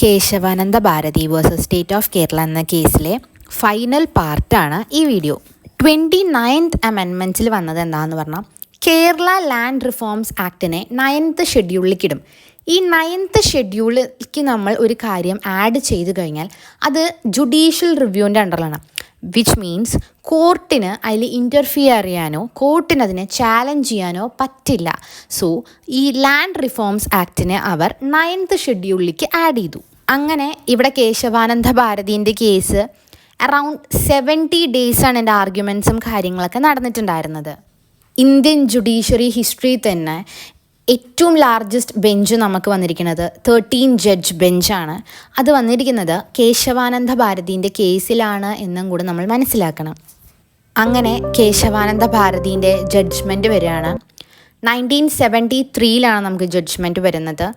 Kesavananda Bharati versus state of Kerala എന്ന കേസിലെ final പാർട്ടാണ് ഈ വീഡിയോ. 29th അമെൻമെൻറ്റിൽ വന്നത് എന്താണെന്ന് പറഞ്ഞാൽ കേരള ലാൻഡ് റിഫോംസ് ആക്ടിനെ 9th ഷെഡ്യൂളിലേക്ക് ഇടും. ഈ 9th ഷെഡ്യൂളിലേക്ക് നമ്മൾ ഒരു കാര്യം ആഡ് ചെയ്ത് കഴിഞ്ഞാൽ അത് ജുഡീഷ്യൽ റിവ്യൂവിൻ്റെ അണ്ടറിലാണ്. വിച്ച് മീൻസ് കോർട്ടിന് അതിൽ ഇൻ്റർഫിയർ ചെയ്യാനോ കോർട്ടിന് അതിനെ ചാലഞ്ച് ചെയ്യാനോ പറ്റില്ല. സോ ഈ ലാൻഡ് റിഫോംസ് ആക്ടിനെ അവർ 9th ഷെഡ്യൂളിലേക്ക് ആഡ് ചെയ്തു. അങ്ങനെ ഇവിടെ കേശവാനന്ദ ഭാരതീൻ്റെ കേസ് അറൗണ്ട് 70 ഡേയ്സാണ് എൻ്റെ ആർഗ്യുമെൻറ്റ്സും കാര്യങ്ങളൊക്കെ നടന്നിട്ടുണ്ടായിരുന്നത്. ഇന്ത്യൻ ജുഡീഷ്യറി ഹിസ്റ്ററി തന്നെ ഏറ്റവും ലാർജസ്റ്റ് ബെഞ്ച് നമുക്ക് വന്നിരിക്കുന്നത് 13 ജഡ്ജ് ബെഞ്ചാണ്. അത് വന്നിരിക്കുന്നത് കേശവാനന്ദ ഭാരതീൻ്റെ കേസിലാണ് എന്നും കൂടി നമ്മൾ മനസ്സിലാക്കണം. അങ്ങനെ കേശവാനന്ദ ഭാരതീൻ്റെ ജഡ്ജ്മെൻറ്റ് വരികയാണ്. 1973 നമുക്ക് ജഡ്ജ്മെൻറ്റ് വരുന്നത്.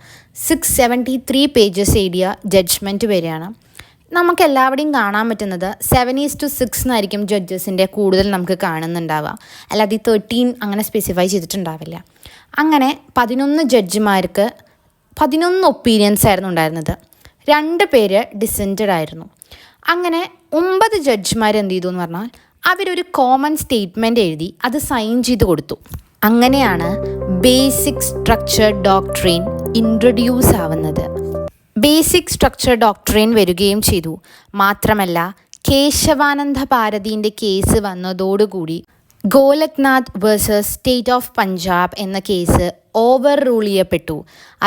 673 പേജസ് എഴുതിയ ജഡ്ജ്മെൻറ്റ് വരികയാണ്. നമുക്ക് എല്ലാവരുടെയും കാണാൻ പറ്റുന്നത് 7:6 എന്നായിരിക്കും ജഡ്ജസിൻ്റെ കൂടുതൽ നമുക്ക് കാണുന്നുണ്ടാവുക. അല്ലാതെ 13 അങ്ങനെ സ്പെസിഫൈ ചെയ്തിട്ടുണ്ടാവില്ല. അങ്ങനെ 11 ജഡ്ജിമാർക്ക് 11 ഒപ്പീനിയൻസ് ആയിരുന്നു ഉണ്ടായിരുന്നത്. 2 പേര് ഡിസെൻറ്റഡ് ആയിരുന്നു. അങ്ങനെ 9 ജഡ്ജിമാർ എന്ത് ചെയ്തു എന്ന് പറഞ്ഞാൽ അവരൊരു കോമൺ സ്റ്റേറ്റ്മെൻറ്റ് എഴുതി അത് സൈൻ ചെയ്ത് കൊടുത്തു. അങ്ങനെയാണ് ബേസിക് സ്ട്രക്ചർ ഡോക്ട്രിൻ ഇൻട്രൊഡ്യൂസ് ആവുന്നത്. ബേസിക് സ്ട്രക്ചർ ഡോക്ട്രിൻ വരികയും ചെയ്തു. മാത്രമല്ല കേശവാനന്ദ ഭാരതീൻ്റെ കേസ് വന്നതോടുകൂടി ഗോലഖ്നാഥ് വേഴ്സസ് സ്റ്റേറ്റ് ഓഫ് പഞ്ചാബ് എന്ന കേസ് ഓവർ റൂൾ ചെയ്യപ്പെട്ടു.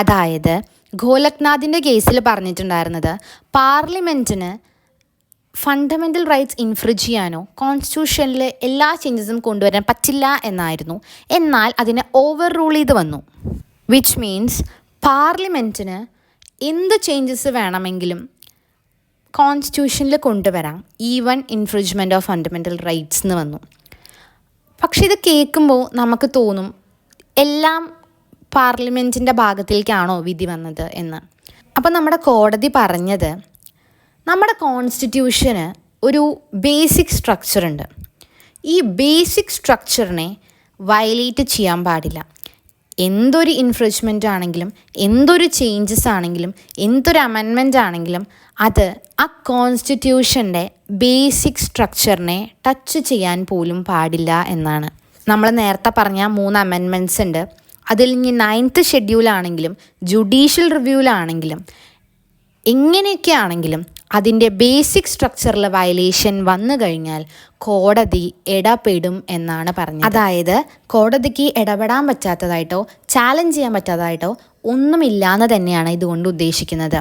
അതായത് ഗോലഖ്നാഥിൻ്റെ കേസിൽ പറഞ്ഞിട്ടുണ്ടായിരുന്നത് പാർലമെൻറ്റിന് ഫണ്ടമെൻ്റൽ റൈറ്റ്സ് ഇൻഫ്രിഞ്ച് ചെയ്യാനോ കോൺസ്റ്റിറ്റ്യൂഷനിൽ എല്ലാ ചേഞ്ചസും കൊണ്ടുവരാൻ പറ്റില്ല എന്നായിരുന്നു. എന്നാൽ അതിനെ ഓവർ റൂൾ ചെയ്ത് വന്നു. വിച്ച് മീൻസ് പാർലമെൻറ്റിന് എന്ത് ചേഞ്ചസ് വേണമെങ്കിലും കോൺസ്റ്റിറ്റ്യൂഷനിൽ കൊണ്ടുവരാം, even infringement of fundamental rights എന്ന് വന്നു. പക്ഷെ ഇത് കേൾക്കുമ്പോൾ നമുക്ക് തോന്നും എല്ലാം പാർലമെൻറ്റിൻ്റെ ഭാഗത്തിലേക്കാണോ വിധി വന്നത് എന്ന്. അപ്പോൾ നമ്മുടെ കോടതി പറഞ്ഞത് നമ്മുടെ കോൺസ്റ്റിറ്റ്യൂഷന് ഒരു ബേസിക് സ്ട്രക്ചറുണ്ട്. ഈ ബേസിക് സ്ട്രക്ചറിനെ വയലേറ്റ് ചെയ്യാൻ പാടില്ല. എന്തൊരു ഇൻഫ്രിഞ്ച്മെൻ്റ് ആണെങ്കിലും എന്തൊരു ചേഞ്ചസ് ആണെങ്കിലും എന്തൊരു അമെൻമെൻ്റ് ആണെങ്കിലും അത് ആ കോൺസ്റ്റിറ്റ്യൂഷൻ്റെ ബേസിക് സ്ട്രക്ചറിനെ ടച്ച് ചെയ്യാൻ പോലും പാടില്ല എന്നാണ്. നമ്മൾ നേരത്തെ പറഞ്ഞ 3 അമെൻമെൻറ്റ്സ് ഉണ്ട്. അതിൽ ഇനി 9th ഷെഡ്യൂളാണെങ്കിലും ജുഡീഷ്യൽ റിവ്യൂവിലാണെങ്കിലും എങ്ങനെയൊക്കെ ആണെങ്കിലും അതിൻ്റെ ബേസിക് സ്ട്രക്ചറിൽ വയലേഷൻ വന്നു കഴിഞ്ഞാൽ കോടതി ഇടപെടും എന്നാണ് പറഞ്ഞത്. അതായത് കോടതിക്ക് ഇടപെടാൻ പറ്റാത്തതായിട്ടോ ചാലഞ്ച് ചെയ്യാൻ പറ്റാത്തതായിട്ടോ ഒന്നുമില്ലാന്ന് തന്നെയാണ് ഇതുകൊണ്ട് ഉദ്ദേശിക്കുന്നത്.